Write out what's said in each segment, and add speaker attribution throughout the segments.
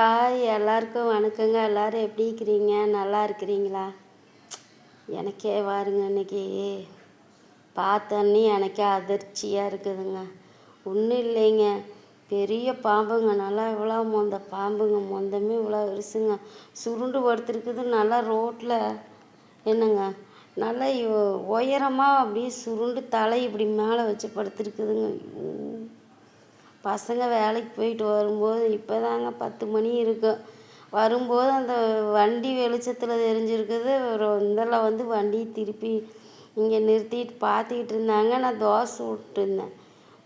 Speaker 1: Hi எல்லாருக்கும் வணக்கங்க. எல்லோரும் எப்படி இருக்கிறீங்க? நல்லா இருக்கிறீங்களா? எனக்கே பாருங்க இன்னைக்கு பார்த்தோன்னே எனக்கே அதிர்ச்சியாக இருக்குதுங்க. ஒன்றும் இல்லைங்க, பெரிய பாம்புங்க, நல்லா இவ்வளோ மொந்த பாம்புங்க, மொந்தமே இவ்வளோ விரிசுங்க, சுருண்டு படுத்துருக்குது நல்லா ரோட்டில். என்னங்க, நல்லா உயரமாக அப்படியே சுருண்டு தலை இப்படி மேலே வச்சு படுத்துருக்குதுங்க. பசங்க வேலைக்கு போயிட்டு வரும்போது இப்போ தாங்க 10 மணி இருக்கும். வரும்போது அந்த வண்டி வெளிச்சத்தில் தெரிஞ்சிருக்குது. ஒரு இதில் வந்து வண்டி திருப்பி இங்கே நிறுத்திட்டு பார்த்துக்கிட்டு இருந்தாங்க. நான் தோசை விட்டுருந்தேன்.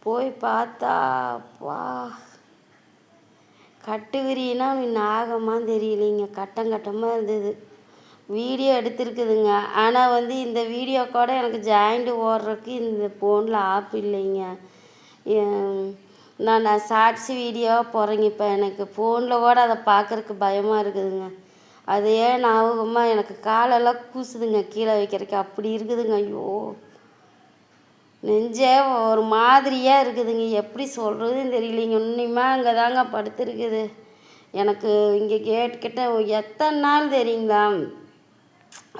Speaker 1: போய் பார்த்தா வா கட்டு விரினா நாகமாக தெரியலைங்க, கட்டமாக இருந்தது. வீடியோ எடுத்துருக்குதுங்க. ஆனால் வந்து இந்த வீடியோ கூட எனக்கு ஜாயிண்ட் ஓடுறதுக்கு இந்த ஃபோனில் ஆப் இல்லைங்க. நான் ஷார்ட்ஸ் வீடியோவாக போடுறேங்க. இப்போ எனக்கு ஃபோனில் கூட அதை பார்க்குறக்கு பயமாக இருக்குதுங்க. அதே ஞாபகமாக எனக்கு காலெல்லாம் கூசுதுங்க கீழே வைக்கிறதுக்கு, அப்படி இருக்குதுங்க. ஐயோ, நெஞ்சே ஒரு மாதிரியாக இருக்குதுங்க. எப்படி சொல்கிறதுன்னு தெரியலைங்க. இன்னுமா அங்கே தாங்க படுத்துருக்குது. எனக்கு இங்கே கேட்டுக்கிட்ட எத்தனை நாள் தெரியுங்களா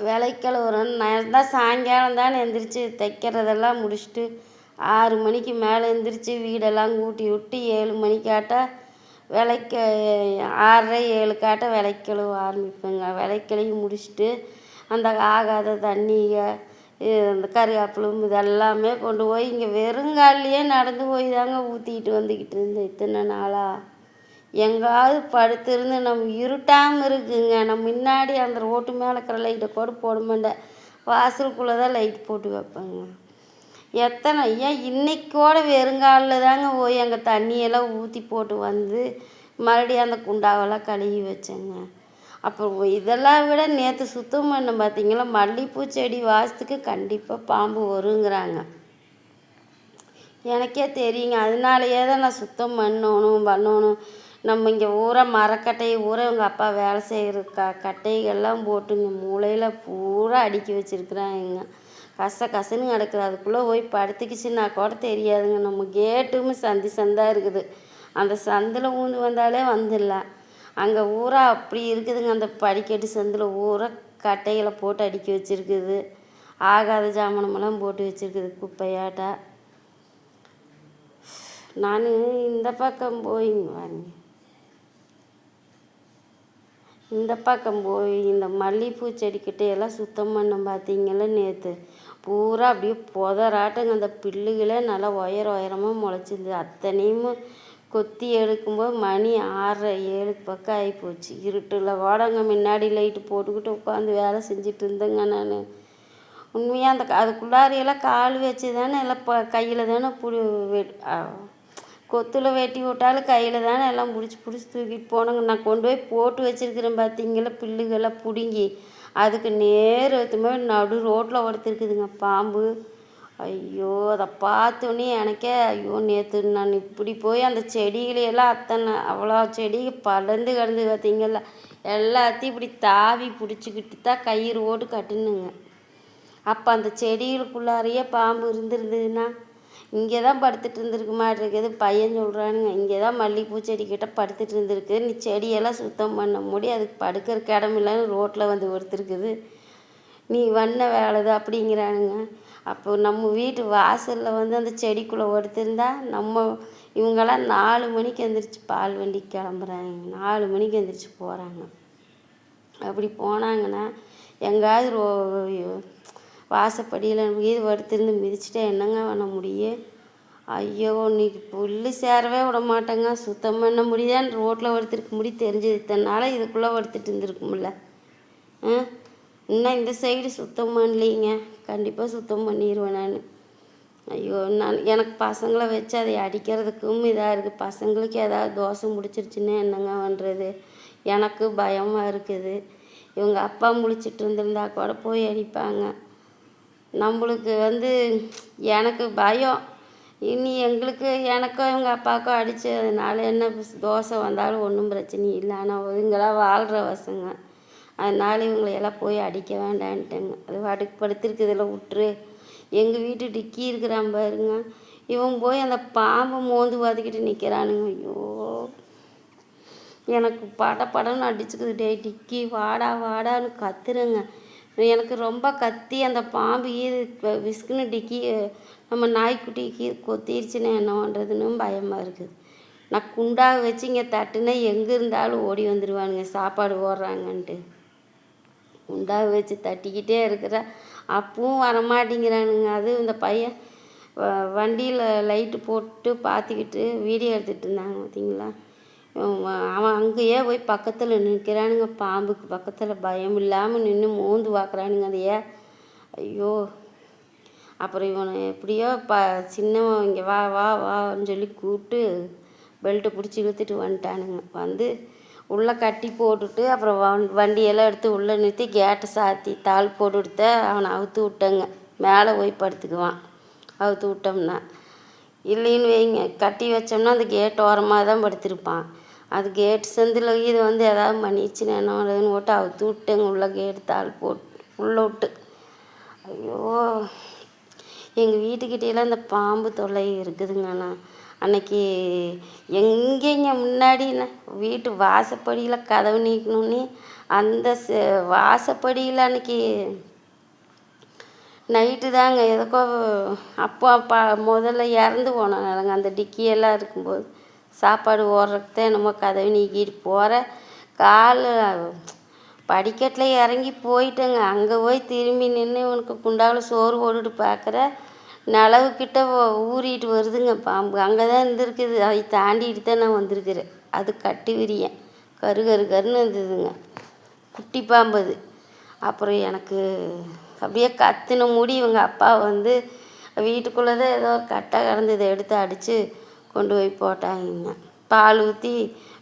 Speaker 1: விளைக்கழுவுறேன்னு. நான் தான் சாயங்காலம் தானே எந்திரிச்சு தைக்கிறதெல்லாம் முடிச்சுட்டு 6 மணிக்கு மேலே எந்திரிச்சு வீடெல்லாம் கூட்டி விட்டு 7 மணிக்காட்டால் விளைக்க 6:30 7 காட்ட விளைக்கழுவ ஆரம்பிப்பேங்க. விளைக்கழுவி முடிச்சுட்டு அந்த ஆகாத தண்ணிங்க, இந்த கருவேப்பிலும் இதெல்லாமே கொண்டு போய் இங்கே வெறுங்கால்லையே நடந்து போய் தாங்க ஊற்றிக்கிட்டு வந்துக்கிட்டு இருந்தேன் இத்தனை நாளாக. எங்காவது படுத்திருந்து நம்ம இருட்டாமல் இருக்குங்க. நம்ம முன்னாடி அந்த ரோட்டு மேலே இருக்கிற லைட்டை கூட போட மாட்டேன், வாசலுக்குள்ளே தான் லைட் போட்டு வைப்பேங்க. ஏன் இன்றைக்கோட வெறுங்காலில் தாங்க போய் அங்கே தண்ணியெல்லாம் ஊற்றி போட்டு வந்து மறுபடியும் அந்த குண்டாவெல்லாம் கழுவி வச்சேங்க. அப்புறம் இதெல்லாம் விட நேற்று சுத்தம் பண்ண பார்த்தீங்களா, மல்லிகைப்பூ செடி வாசத்துக்கு கண்டிப்பாக பாம்பு வருங்கிறாங்க. எனக்கே தெரியுங்க. அதனாலேயே தான் நான் சுத்தம் பண்ணணும். நம்ம இங்கே ஊரை மரக்கட்டையை ஊரை எங்கள் அப்பா வேலை செய்கிற கட்டைகள்லாம் போட்டுங்க மூளையில் பூரா அடுக்கி வச்சுருக்குறாங்க. கசன்னு கிடக்குது. அதுக்குள்ளே போய் படுத்துக்கிச்சுன்னா கூட தெரியாதுங்க. நம்ம கேட்டுமே சந்தாக இருக்குது. அந்த சந்தில் ஊந்து வந்தாலே வந்துடலாம். அங்கே ஊரா அப்படி இருக்குதுங்க. அந்த படிக்கட்டு சந்தில் ஊரா கட்டைகளை போட்டு அடுக்கி வச்சுருக்குது. ஆகாத ஜாமனமெல்லாம் போட்டு வச்சுருக்குது குப்பையாட்டா. நான் இந்த பக்கம் போயிங்க வாங்க, இந்த பக்கம் போய் இந்த மல்லிகைப்பூ செடிக்கிட்டையெல்லாம் சுத்தம் பண்ண பார்த்தீங்களா நேற்று பூரா அப்படியே புதராட்டுங்க. அந்த பில்லுகளே நல்லா உயரமாக முளைச்சிருந்தது. அத்தனையும் கொத்தி எடுக்கும்போது மணி 6:30 7 பக்கம் ஆகிப்போச்சு. இருட்டில் ஓடங்க முன்னாடி லைட்டு போட்டுக்கிட்டு உட்காந்து வேலை செஞ்சுட்டு இருந்தேங்க நான். உண்மையாக அதுக்குள்ளாரியெல்லாம் கால் வச்சு தானே எல்லாம் கையில் தானே கொத்தில் வெட்டி விட்டாலும் கையில் தானே எல்லாம் பிடிச்சி தூக்கிட்டு போனோங்க. நான் கொண்டு போய் போட்டு வச்சுருக்கிறேன் பார்த்தீங்களா பில்லுகள்லாம் பிடுங்கி. அதுக்கு நேரத்துமே நடு ரோட்டில் படுத்துருக்குதுங்க பாம்பு. ஐயோ, அதை பார்த்தோன்னே எனக்கே ஐயோ, நேற்று நான் இப்படி போய் அந்த செடிகளையெல்லாம் அவ்வளோ செடி படர்ந்து கிடந்து பார்த்தீங்களா, எல்லாத்தையும் இப்படி தாவி பிடிச்சிக்கிட்டு தான் கயிறு ஓட்டு கட்டணுங்க. அப்போ அந்த செடிகளுக்குள்ளாரையே பாம்பு இருந்துருந்ததுன்னா இங்கே தான் படுத்துட்டு இருந்திருக்கு மாட்டிருக்குது. பையன் சொல்கிறானுங்க, இங்கே தான் மல்லிகைப்பூ செடிக்கிட்ட படுத்துட்டு இருந்திருக்கு, நீ செடியெல்லாம் சுத்தம் பண்ண முடியும், அதுக்கு படுக்கிறக்கு இடம் இல்லைன்னு ரோட்டில் வந்து ஒருத்தருக்குது, நீ வண்ண வேலைது அப்படிங்கிறானுங்க. அப்போ நம்ம வீட்டு வாசலில் வந்து அந்த செடிக்குள்ளே ஒடுத்திருந்தா இவங்கெல்லாம் 4 மணிக்கு எந்திரிச்சு பால் வண்டிக்கு கிளம்புறாங்க. 4 மணிக்கு எந்திரிச்சு போகிறாங்க. அப்படி போனாங்கன்னா எங்காவது வாசப்படியில் வீடு படுத்திருந்து மிதிச்சுட்டா என்னங்க பண்ண முடியும்? ஐயோ, இன்னைக்கு புல்லு சேரவே விட மாட்டேங்க. சுத்தம் பண்ண முடியான்னு ரோட்டில் படுத்துருக்க முடியும் தெரிஞ்சது. இத்தனை நாளாக இதுக்குள்ளே படுத்துட்டு இருந்துருக்கும்ல. இன்னும் இந்த சைடு சுத்தம் பண்ணலைங்க. கண்டிப்பாக சுத்தம் பண்ணிடுவேன் நான். ஐயோ, எனக்கு பசங்களை வச்சு அதை அடிக்கிறதுக்கும் இதாக இருக்குது. பசங்களுக்கு ஏதாவது தோசை முடிச்சிருச்சுன்னா என்னங்க பண்ணுறது? எனக்கு பயமாக இருக்குது. இவங்க அப்பா முழிச்சிட்டு இருந்திருந்தா கூட போய் அடிப்பாங்க. நம்மளுக்கு வந்து எனக்கு பயம். இனி எனக்கும் எங்கள் அப்பாவுக்கும் அடித்து அதனால என்ன தோசை வந்தாலும் ஒன்றும் பிரச்சனை இல்லை. ஆனால் இவங்களாம் வாழ்கிற பசங்க, அதனால் இவங்களையெல்லாம் போய் அடிக்க வேண்டான்ட்டேங்க. அது வாட்டுக்கு படுத்திருக்குதில் விட்டுரு. எங்கள் வீட்டு டிக்கி இருக்கிறான் பாருங்க, இவன் போய் அந்த பாம்பை மோந்து பார்த்துக்கிட்டு நிற்கிறானுங்க. ஐயோ, எனக்கு படன்னு அடிச்சுக்குது. டேய் டிக்கி வாடா வாடான்னு கத்துறேங்க. எனக்கு ரொம்ப கத்தி அந்த பாம்பு விசுக்குன்னு டிக்கி நம்ம நாய்க்குட்டிக்கு கொத்திருச்சுன்னா என்ன பண்ணுறதுன்னு பயமாக இருக்குது. நான் குண்டாக வச்சு இங்கே தட்டுனா எங்கே இருந்தாலும் ஓடி வந்துடுவானுங்க சாப்பாடு போடுறாங்கன்ட்டு. குண்டாக வச்சு தட்டிக்கிட்டே இருக்கிற அப்பவும் வரமாட்டேங்கிறானுங்க. அது இந்த பையன் வண்டியில் லைட்டு போட்டு பார்த்துக்கிட்டு வீடியோ எடுத்துகிட்டு இருந்தாங்க பார்த்தீங்களா. அவன் அங்கேயே போய் பக்கத்தில் நிற்கிறானுங்க. பாம்புக்கு பக்கத்தில் பயம் இல்லாமல் நின்று மோந்து பார்க்குறானுங்க அதையே. ஐயோ! அப்புறம் இவனை எப்படியோ சின்னவன் இங்கே வா வா வான்னு சொல்லி கூப்பிட்டு பெல்ட்டை பிடிச்சி இழுத்துட்டு வந்துட்டானுங்க. வந்து உள்ளே கட்டி போட்டுட்டு அப்புறம் வண்டியெல்லாம் எடுத்து உள்ளே நிறுத்தி கேட்டை சாத்தி தாள் போட்டு கொடுத்த அவனை அவுத்து விட்டேங்க. மேலே போய் படுத்துக்குவான் அவுத்து விட்டோம்னா. இல்லைன்னு வைங்க கட்டி வச்சோம்னா அந்த கேட் ஓரமாக தான் படுத்திருப்பான். அது கேட்டு செந்தில் இது வந்து எதாவது பண்ணிடுச்சுன்னு என்ன பண்ணுறதுன்னு போட்டு அவுத்து விட்டேங்க. உள்ளே கேட்டு தாள் போட்டு உள்ளே விட்டு. ஐயோ! எங்கள் வீட்டுக்கிட்டேலாம் இந்த பாம்பு தொல்லை இருக்குதுங்க. நான் அன்னைக்கு எங்கேங்க முன்னாடி வீட்டு வாசப்படியில் கதவு நீக்கணுன்னு அந்த வாசப்படியில் அன்னைக்கு நைட்டு தாங்க எதுக்கோ அப்போ முதல்ல இறந்து போனாங்க அந்த டிக்கியெல்லாம் இருக்கும்போது சாப்பாடு ஓடுறதுக்கு தான் என்னமோ கதவு நீக்கிட்டு போகிற கால் படிக்கட்டில் இறங்கி போயிட்டேங்க. அங்கே போய் திரும்பி நின்று இவனுக்கு குண்டாவில் சோறு போட்டுட்டு பார்க்குற நிலவுக்கிட்ட ஊறிட்டு வருதுங்க பாம்பு. அங்கே தான் இருந்திருக்குது. அதை தாண்டிட்டு தான் நான் வந்திருக்கிறேன். அது கட்டு விரியன் கருன்னு இருந்ததுங்க. குட்டி பாம்பு அது. அப்புறம் எனக்கு அப்படியே கத்துன மூடி இவங்க அப்பா வந்து வீட்டுக்குள்ளே தான் ஏதோ ஒரு கட்டை கிடந்ததை எடுத்து அடித்து கொண்டு போய் போட்டாங்க. பால் ஊற்றி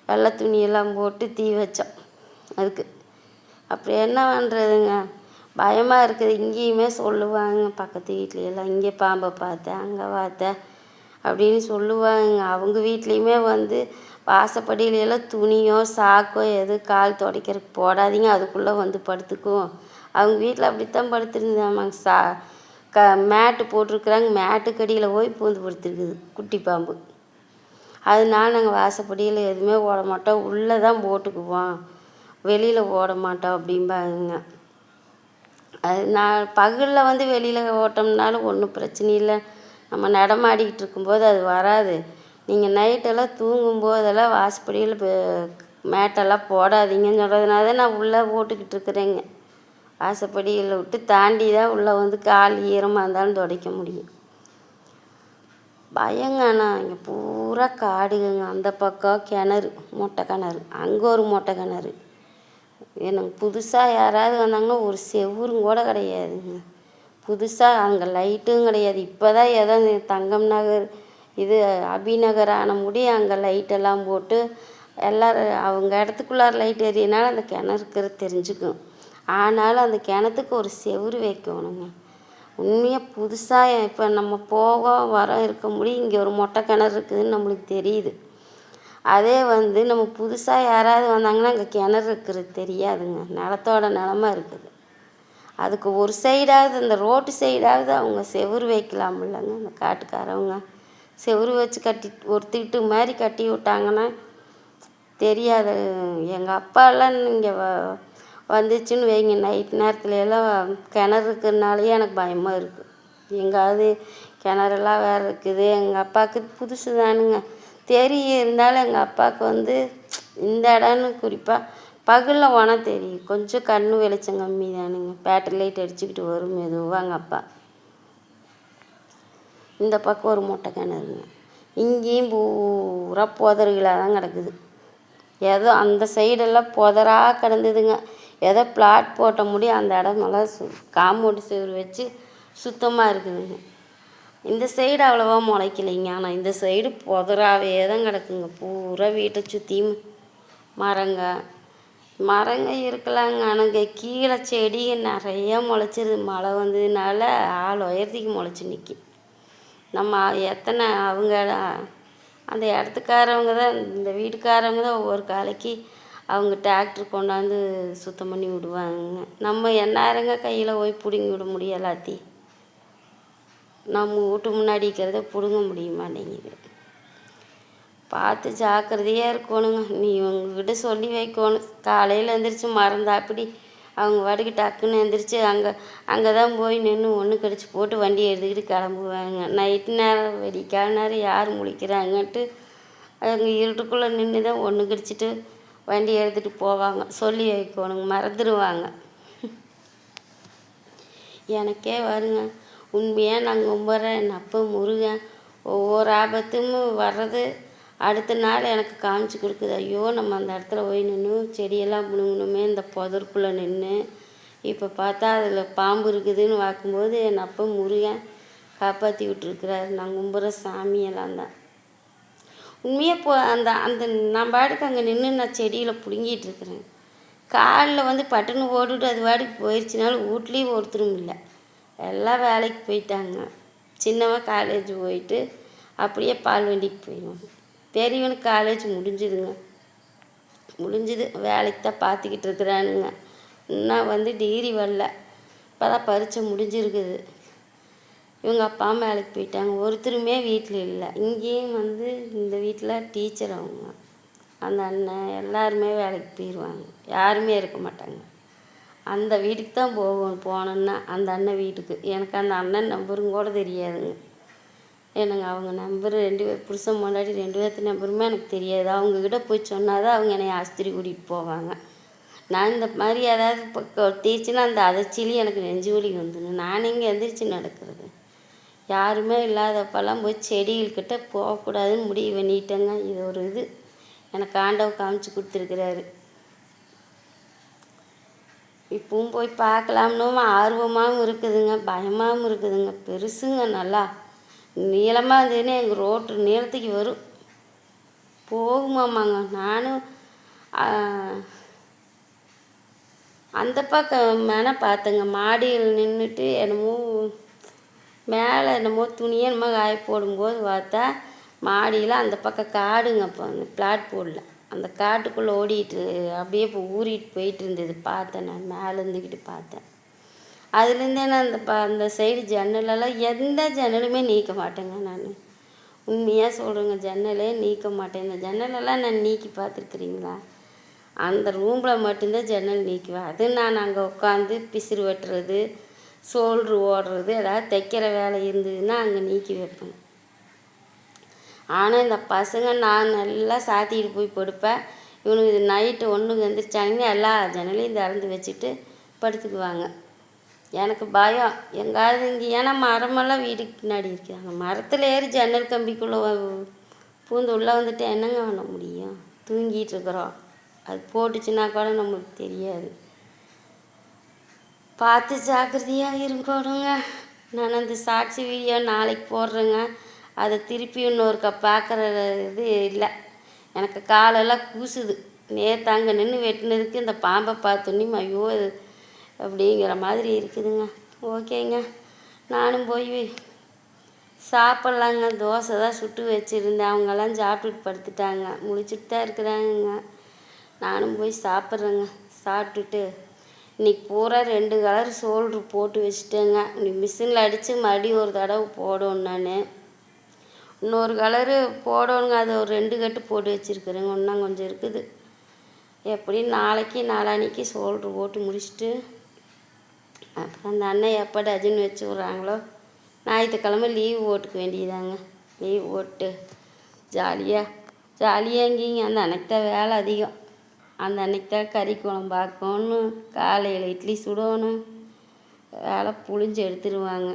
Speaker 1: வெள்ளை துணியெல்லாம் போட்டு தீ வச்சோம் அதுக்கு. அப்புறம் என்ன பண்ணுறதுங்க, பயமாக இருக்குது. இங்கேயுமே சொல்லுவாங்க பக்கத்து வீட்லையெல்லாம், இங்கே பாம்பை பார்த்தேன் அங்கே பார்த்தேன் அப்படின்னு சொல்லுவாங்க. அவங்க வீட்லேயுமே வந்து வாசப்படியிலெல்லாம் துணியோ சாக்கோ எது கால் துடைக்கிறதுக்கு போடாதீங்க, அதுக்குள்ளே வந்து படுத்துக்கும். அவங்க வீட்டில் அப்படித்தான் படுத்துருந்தாமாங்க. மேட்டு போட்டிருக்குறாங்க, மேட்டுக்கடியில் போய் பூந்து படுத்துருக்குது குட்டி பாம்பு. அதனால நாங்கள் வாசப்படியில் எதுவுமே ஓட மாட்டோம், உள்ளே தான் போட்டுக்குவோம், வெளியில் ஓட மாட்டோம் அப்படிம்பாங்க. அது நான் பகலில் வந்து வெளியில் ஓட்டோம்னாலும் ஒன்றும் பிரச்சனை இல்லை. நம்ம நடமாடிக்கிட்டு இருக்கும்போது அது வராது. நீங்கள் நைட்டெல்லாம் தூங்கும்போதெல்லாம் வாசப்படியில் மேட்டெல்லாம் போடாதீங்கன்னு சொல்கிறதுனால தான் நான் உள்ளே போட்டுக்கிட்டு இருக்கிறேங்க. வாசப்படியில் விட்டு தாண்டி தான் உள்ளே வந்து கால் ஈரமாக இருந்தாலும் துடைக்க முடியும். பயங்க. ஆனால் இங்கே பூரா காடுங்க. அந்த பக்கம் கிணறு, மொட்டை கிணறு, அங்கே ஒரு மொட்டை கிணறு. எனக்கு புதுசாக யாராவது வந்தாங்கன்னா ஒரு செவுரும் கூட கிடையாதுங்க. புதுசாக அங்கே லைட்டும் கிடையாது. இப்போ தான் ஏதோ தங்கம் நகர் இது அபிநகர் ஆன முடி அங்கே லைட்டெல்லாம் போட்டு எல்லோரும் அவங்க இடத்துக்குள்ளார லைட் எரியனால அந்த கிணறுக்கிறது தெரிஞ்சுக்கும். ஆனாலும் அந்த கிணத்துக்கு ஒரு செவுரு வைக்கணுங்க. உண்மையாக புதுசாக இப்போ நம்ம போக இருக்க முடியும். இங்கே ஒரு மொட்டை கிணறு இருக்குதுன்னு நம்மளுக்கு தெரியுது. அதே வந்து நம்ம புதுசாக யாராவது வந்தாங்கன்னா அங்கே கிணறு இருக்கிறது தெரியாதுங்க. நிலத்தோட நிலமா இருக்குது. அதுக்கு ஒரு சைடாவது இந்த ரோட்டு சைடாவது அவங்க செவுரு வைக்கலாம் இல்லைங்க. அந்த காட்டுக்காரவங்க செவுரு வச்சு ஒரு திட்டு மாதிரி கட்டி விட்டாங்கன்னா தெரியாது. எங்கள் அப்பாலாம் இங்கே வந்துச்சுன்னு வைங்க, நைட் நேரத்துல எல்லாம் கிணறு இருக்கிறதுனாலேயே எனக்கு பயமாக இருக்குது. எங்காவது கிணறெல்லாம் வேறு இருக்குது. எங்கள் அப்பாவுக்கு புதுசு தானுங்க தெரியும். இருந்தாலும் எங்கள் அப்பாவுக்கு வந்து இந்த இடம்னு குறிப்பாக பகலில் போனால் தெரியும். கொஞ்சம் கண் வெளிச்சம் கம்மி தானுங்க. பேட்டரி லைட் அடிச்சுக்கிட்டு வரும் மெதுவாக எங்கள் அப்பா. இந்த பக்கம் ஒரு மொட்டை கிணறுங்க. இங்கேயும் பூரா புதர்களாக தான் கிடக்குது. ஏதோ அந்த சைடெல்லாம் புதராக கிடந்ததுங்க. ஏதோ பிளாட் போட்ட முடியும் அந்த இடமெல்லாம் காம்பவுண்டு செவுரு வச்சு சுத்தமாக இருக்குதுங்க. இந்த சைடு அவ்வளோவா முளைக்கலைங்க. ஆனால் இந்த சைடு புதராகவே தான் கிடக்குங்க. பூரா வீட்டை சுற்றியும் மரங்க இருக்கலாங்க. ஆனால் கீழே செடி நிறையா முளைச்சிருது. மழை வந்ததுனால ஆள் உயரத்துக்கு முளைச்சி நிற்கும். நம்ம எத்தனை அவங்க அந்த இடத்துக்காரவங்க தான், இந்த வீட்டுக்காரவங்க தான் ஒவ்வொரு காலைக்கு அவங்க டிராக்டர் கொண்டாந்து சுத்தம் பண்ணி விடுவாங்க. நம்ம எந்நேரங்க கையில் போய் பிடுங்கி விட முடியும் எல்லாத்தையும். நம்ம வீட்டு முன்னாடி இருக்கிறத பிடுங்க முடிய மாட்டேங்குது. பார்த்து ஜாக்கிரதையாக இருக்கணுங்க. நீ உங்ககிட்ட சொல்லி வைக்கணும். காலையில் எழுந்திரிச்சு மறந்தாப்படி அவங்க வாட்டுக்கு டக்குன்னு எழுந்திரிச்சு அங்கே தான் போய் நின்று ஒன்று கடிச்சு போட்டு வண்டியை எடுத்துக்கிட்டு கிளம்புவாங்க. நைட்டு நேரம் வெடிக்கால நேரம் யார் முழிக்கிறாங்கன்ட்டு அங்கே இருட்டுக்குள்ளே நின்று தான் ஒன்று கடிச்சிட்டு வண்டி எடுத்துகிட்டு போவாங்க. சொல்லி வைக்கணுங்க, மறந்துடுவாங்க. எனக்கே வருங்க, உண்மையாக நான் கும்பிட்றேன் என் அப்பா முருகன். ஒவ்வொரு ஆபத்தும் வர்றது அடுத்த நாள் எனக்கு காமிச்சு கொடுக்குது. ஐயோ நம்ம அந்த இடத்துல போய் நின்று செடியெல்லாம் பிடுங்கணுமே, இந்த புதருக்குள்ளே நின்று இப்போ பார்த்தா அதில் பாம்பு இருக்குதுன்னு பார்க்கும்போது என் அப்பா முருகன் காப்பாற்றி விட்டுருக்குறாரு. நான் கும்பிட்ற சாமியெல்லாம் தான் உண்மையாக அந்த அந்த நான் பாட்டுக்கு அங்கே நின்று நான் செடியில் பிடுங்கிட்டு இருக்கிறேன். காலில் வந்து பட்டுன்னு ஓடிட்டு அது பாட்டுக்கு போயிடுச்சுனாலும் வீட்லேயும் ஒருத்தரும் இல்லை, எல்லாம் வேலைக்கு போயிட்டாங்க. சின்னவன் காலேஜ் போயிட்டு அப்படியே பால் வண்டிக்கு போயிடுவாங்க. பெரியவனுக்கு காலேஜ் முடிஞ்சுது, வேலைக்கு தான் பார்த்துக்கிட்டு இருக்கிறானுங்க. இன்னும் வந்து டிகிரி வரல, இப்போ தான் பரீட்சை முடிஞ்சிருக்குது. இவங்க அப்பா அம்மா வேலைக்கு போயிட்டாங்க, ஒருத்தருமே வீட்டில் இல்லை. இங்கேயும் வந்து இந்த வீட்டில் டீச்சர் அவங்க, அந்த அண்ணன் எல்லாருமே வேலைக்கு போயிடுவாங்க, யாருமே இருக்க மாட்டாங்க. அந்த வீட்டுக்கு தான் போனோன்னா அந்த அண்ணன் வீட்டுக்கு. எனக்கு அந்த அண்ணன் நம்பரும் கூட தெரியாதுங்க. எனக்கு அவங்க நம்பர் 2 பேர் புருஷன் முன்னாடி 2 பேர்த்து நம்பருமே எனக்கு தெரியாது. அவங்கக்கிட்ட போய் சொன்னால் தான் அவங்க என்னை ஆஸ்பத்திரி கூட்டிகிட்டு போவாங்க. நான் இந்த மாதிரி ஏதாவது இப்போ கொட்டிச்சுன்னா அந்த அதைச்சிலி எனக்கு நெஞ்சு வலி வந்துடும். நான் எங்கே எந்திரிச்சு நடக்கிறது? யாருமே இல்லாதப்பெல்லாம் போய் செடிகள்கிட்ட போகக்கூடாதுன்னு முடிவு பண்ணிட்டேங்க. இது ஒரு இது எனக்கு ஆண்டவர் காமிச்சு கொடுத்துருக்குறாரு. இப்பவும் போய் பார்க்கலாம்னு ஆர்வமாகவும் இருக்குதுங்க, பயமாகவும் இருக்குதுங்க. பெருசுங்க, நல்லா நீளமாக இருந்ததுன்னு எங்கள் ரோட்டு நீளத்துக்கு வரும், போகுமாமாங்க. நானும் அந்த பக்கம் பார்த்தேங்க, மாடியில் நின்றுட்டு என்னமோ மேலே என்னமோ துணியை என்னமோ காய போடும்போது பார்த்தா மாடியில் அந்த பக்கம் காடுங்க. அப்போ அந்த பிளாட் போடல, அந்த காட்டுக்குள்ளே ஓடிட்டு அப்படியே இப்போ ஊறிட்டு போயிட்டு இருந்தது. பார்த்தேன், நான் மேலே இருந்துக்கிட்டு பார்த்தேன். அதுலேருந்தே நான் அந்த சைடு ஜன்னலெல்லாம் எந்த ஜன்னலுமே நீக்க மாட்டேங்க. நான் உண்மையாக சொல்கிறேங்க, ஜன்னலே நீக்க மாட்டேன். இந்த ஜன்னலெல்லாம் நான் நீக்கி பார்த்துருக்குறீங்களா? அந்த ரூமில் மட்டும்தான் ஜன்னல் நீக்குவேன். அது நான் அங்கே உட்காந்து பிசிறு வெட்டுறது, சோல்ட்ரு ஓடுறது, ஏதாவது தைக்கிற வேலை இருந்ததுன்னா அங்கே நீக்கி வைப்பேன். ஆனால் இந்த பசங்க நான் நல்லா சாத்திக்கிட்டு போய் படுப்பேன். இவனுக்கு நைட்டு ஒன்றுக்கு எந்திரிச்சாங்கன்னா எல்லா ஜன்னலையும் திறந்து வச்சுட்டு படுத்துக்குவாங்க. எனக்கு பயம் எங்காவது இங்கே, ஏன்னா மரமெல்லாம் வீட்டுக்கு பின்னாடி இருக்குது. அந்த மரத்தில் ஏறி ஜன்னல் கம்பிக்குள்ளே பூந்து உள்ளே வந்துட்டு என்னங்க பண்ண முடியும்? தூங்கிட்டு இருக்கிறோம், அது போட்டுச்சுன்னா கூட நம்மளுக்கு தெரியாது. பார்த்து ஜாக்கிரதையாக இருக்கணுங்க. நான் அந்த சாட்சி வீடியோ நாளைக்கு போடுறேங்க. அதை திருப்பி இன்னொருக்கா பார்க்குற இது இல்லை. எனக்கு காலெல்லாம் கூசுது. நேற்று அங்கே நின்று வெட்டினதுக்கு இந்த பாம்பை பார்த்தோன்னே ஐயோ அப்படிங்கிற மாதிரி இருக்குதுங்க. ஓகேங்க, நானும் போய் சாப்பிட்லாங்க. தோசை தான் சுட்டு வச்சுருந்தேன், அவங்கெல்லாம் சாப்பிட்டுட்டு படுத்துட்டாங்க, முழிச்சுட்டு தான் இருக்கிறாங்க. நானும் போய் சாப்பிட்றேங்க. சாப்பிட்டுட்டு இன்றைக்கி பூரா 2 கலர் சோல்ட்ரு போட்டு வச்சுட்டேங்க. இன்னைக்கு மிஷினில் அடித்து மறுபடியும் ஒரு தடவை போடணும். நான் இன்னொரு கலரு போடணுங்க, அது ஒரு 2 கட்டு போட்டு வச்சுருக்குறேங்க. இன்னும் கொஞ்சம் இருக்குது. எப்படி நாளைக்கு நாளான்னைக்கு சோல்ட்ரு போட்டு முடிச்சுட்டு அப்புறம் அந்த அண்ணன் எப்போ டஜன் வச்சு விட்றாங்களோ ஞாயிற்றுக்கிழமை லீவு போட்டுக்க வேண்டியதாங்க. லீவ் போட்டு ஜாலியாக எங்கேங்க, அந்த அன்னைக்கு தான் வேலை அதிகம். அந்த அன்னைக்கு தான் கறி குழம்பு ஆக்கணும், காலையில் இட்லி சுடணும், வேலை புழிஞ்சு எடுத்துருவாங்க.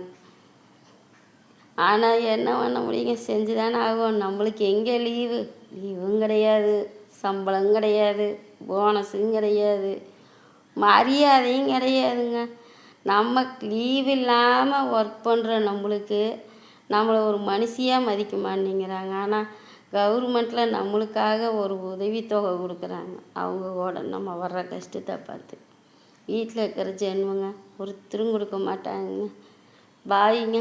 Speaker 1: ஆனால் என்ன பண்ண முடியுங்க, செஞ்சு தானே ஆகும். நம்மளுக்கு எங்கே லீவும் கிடையாது, சம்பளம் கிடையாது, போனஸும் கிடையாது, மரியாதையும் கிடையாதுங்க. நம்ம லீவ் இல்லாமல் ஒர்க் பண்ணுற நம்மளை ஒரு மனுஷியாக மதிக்க மாட்டேங்கிறாங்க. ஆனால் கவர்மெண்ட்டில் நம்மளுக்காக ஒரு உதவித்தொகை கொடுக்குறாங்க. அவங்க கூட நம்ம வர்ற கஷ்டத்தை பார்த்து வீட்டில் இருக்கிற ஜென்மங்க ஒருத்தரும் கொடுக்க மாட்டாங்க. பாய்ங்க.